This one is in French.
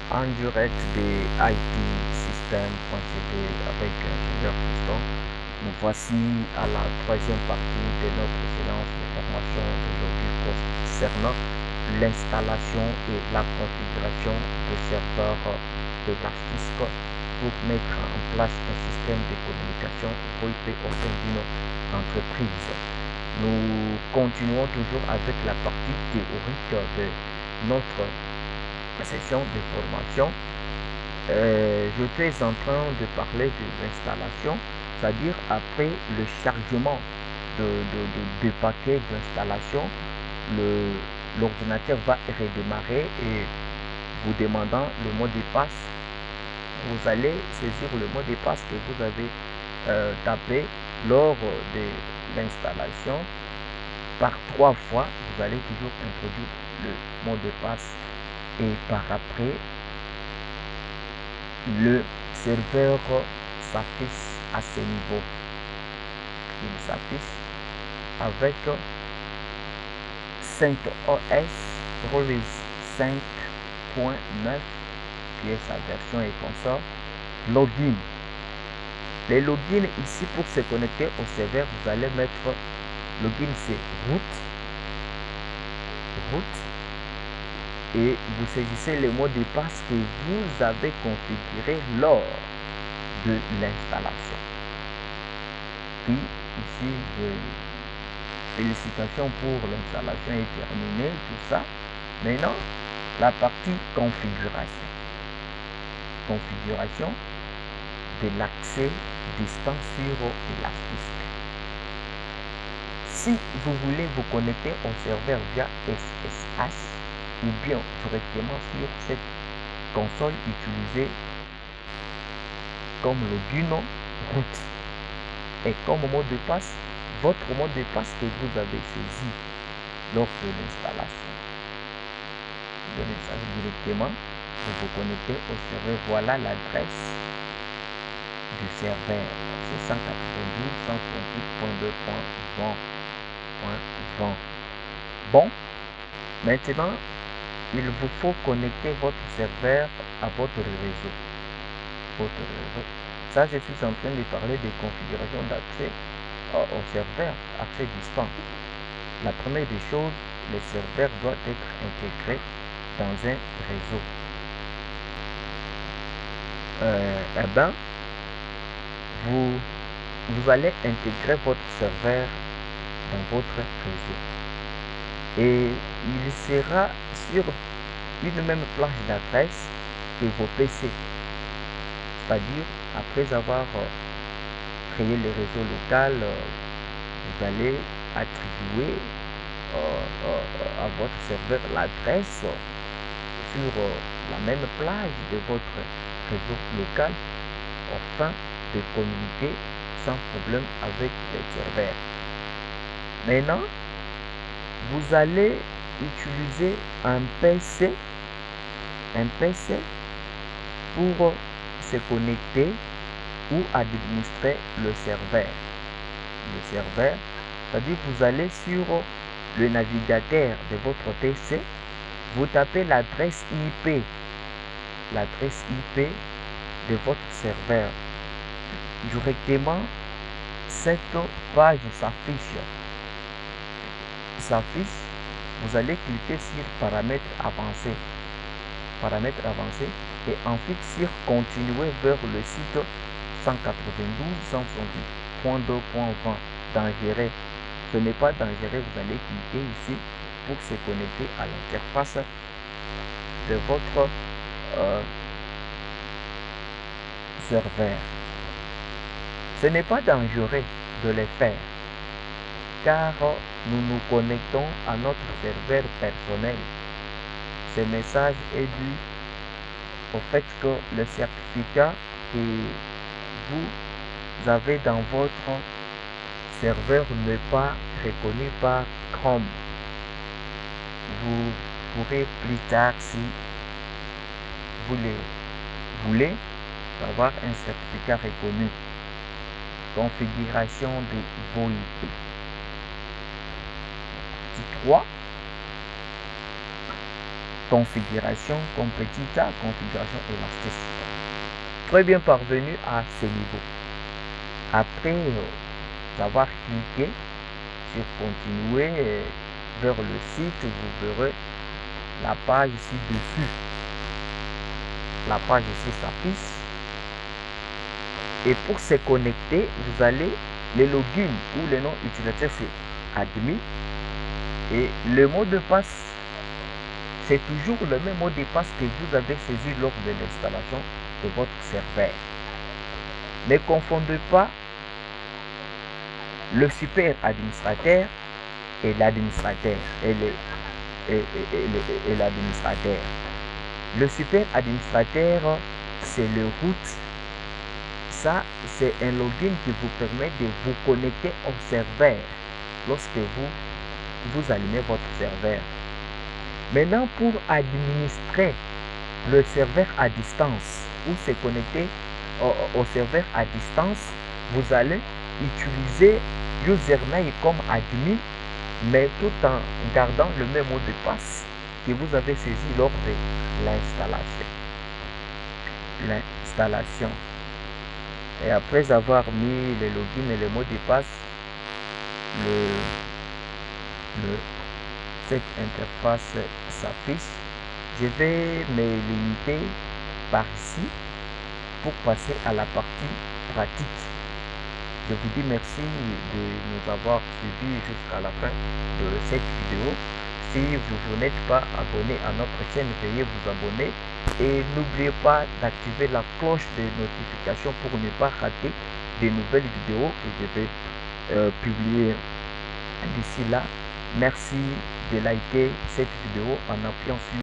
en direct des IT System.cd avec ingénieur Piston. Nous voici à la troisième partie de notre séance de formation aujourd'hui concernant l'installation et la configuration des serveurs Elastic pour mettre en place un système de communication VoIP au sein d'une entreprise. Nous continuons toujours avec la partie théorique de notre session de formation. Je suis en train de parler de l'installation, c'est-à-dire après le chargement de paquets d'installation, l'ordinateur va redémarrer et vous demandant le mot de passe. Vous allez saisir le mot de passe que vous avez tapé lors de l'installation. Par 3 fois, vous allez toujours introduire le mot de passe et par après, le serveur s'affiche à ce niveau. Il s'affiche avec CentOS Release 5.9 qui est sa version et consort. Login. Les logins ici pour se connecter au serveur, vous allez mettre login, c'est root et vous saisissez le mot de passe que vous avez configuré lors de l'installation. Puis ici, félicitations pour l'installation est terminée, tout ça. Maintenant, la partie configuration. Configuration de l'accès distance sur Elastic. Si vous voulez vous connecter au serveur via SSH ou bien directement sur cette console utilisée comme login root et comme mot de passe, votre mot de passe que vous avez saisi lors de l'installation. Vous donnez ça directement, vous vous connectez au serveur. Voilà l'adresse du serveur. C'est 192.168.2.20. Bon, maintenant, il vous faut connecter votre serveur à votre réseau. Ça, je suis en train de parler des configurations d'accès au serveur, accès distant. La première des choses, le serveur doit être intégré dans un réseau. Vous allez intégrer votre serveur dans votre réseau. Et il sera sur une même plage d'adresse que vos PC. C'est-à-dire, après avoir créé le réseau local, vous allez attribuer à votre serveur l'adresse sur la même plage de votre réseau local afin de communiquer sans problème avec les serveurs. Maintenant, vous allez utiliser un PC pour se connecter ou administrer le serveur. Le serveur, c'est-à-dire vous allez sur le navigateur de votre PC, vous tapez l'adresse IP de votre serveur. Directement, cette page s'affiche. Vous allez cliquer sur paramètres avancés. Et ensuite sur continuer vers le site 192.168.2.20 dangereux. Ce n'est pas dangereux, vous allez cliquer ici pour se connecter à l'interface de votre serveur. Ce n'est pas dangereux de le faire car nous nous connectons à notre serveur personnel. Ce message est dû au fait que le certificat que vous avez dans votre serveur n'est pas reconnu par Chrome. Vous pourrez plus tard, si vous le voulez, avoir un certificat reconnu. Configuration de VoIP. 3. configuration comme petit a, configuration élasticité. Très bien parvenu à ce niveau. Après avoir cliqué sur continuer vers le site, vous verrez la page ci-dessus. La page ici s'affiche. Et pour se connecter, vous allez le login ou le nom utilisateur c'est admin. Et le mot de passe, c'est toujours le même mot de passe que vous avez saisi lors de l'installation de votre serveur. Ne confondez pas le super administrateur et l'administrateur et l'administrateur. Le super administrateur, c'est le root. Ça, c'est un login qui vous permet de vous connecter au serveur lorsque vous allumez votre serveur. Maintenant, pour administrer le serveur à distance ou se connecter au serveur à distance, vous allez utiliser username comme admin, mais tout en gardant le même mot de passe que vous avez saisi lors de l'installation. Et après avoir mis le login et le mot de passe, cette interface s'affiche. Je vais me limiter par ici pour passer à la partie pratique. Je vous dis merci de nous avoir suivis jusqu'à la fin de cette vidéo. Si vous n'êtes pas abonné à notre chaîne, veuillez vous abonner et n'oubliez pas d'activer la cloche de notification pour ne pas rater de nouvelles vidéos que je vais publier d'ici là. Merci de liker cette vidéo en appuyant sur